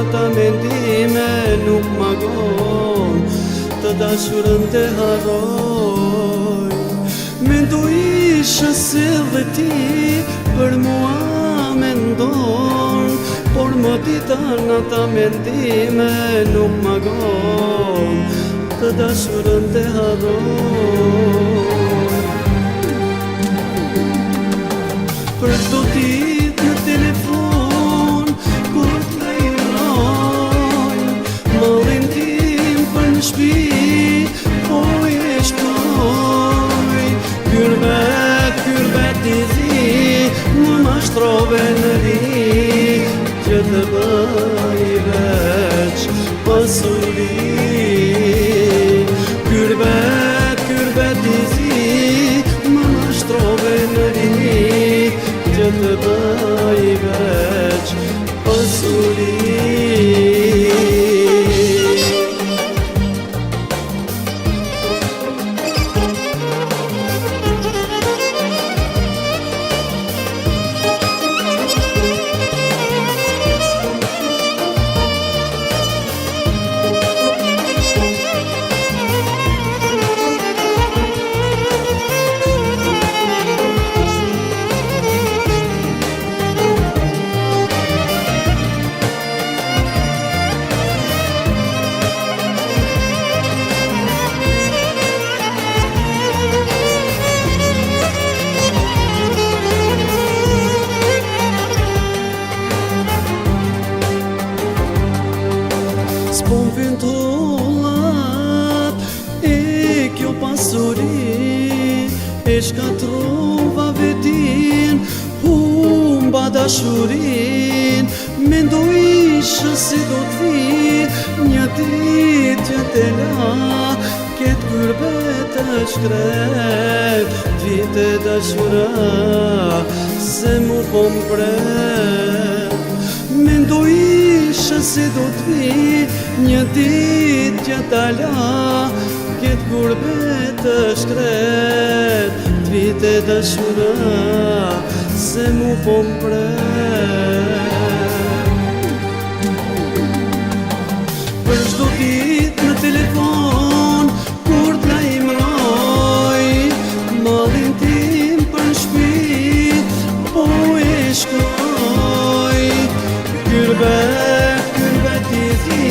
ata mendime nuk magon, të dashurën të harroj. Mendoisha se dhe ti për mua mendon, por më ditan ata mendime nuk magon, të dashurën të harroj. Për çdo ditë në telefon kur të lajmëroj, mallin tim për në shtëpi po e shkoj. Kyrvet i zi, më mashtrove në ri, që të bëj veç pasuri. Kyrvet i zi, më mashtrove në ri, që të bëj veç pasuri. S'pon vjen t'ullat e kjo pasuri, e shkatrova vetin, humba dashurin. Mendoisha si do t'vi një dit që te la, ket kurbet të shkret, t'vite dashura se mu po m'pret. Mendoisha se do t'vi një dit që t'ala, ket kurbet të shkret, t'vite dashura se mu po m'pret. Për çdo dit në telefon kur t'lajmëroj, mallin tim për në shtëpi po e shkoj. Kyrvet i zi,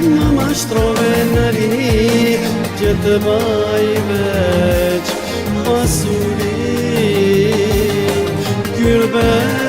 më mashtrove në rini, që të bëj veç pasuri. Kyrvet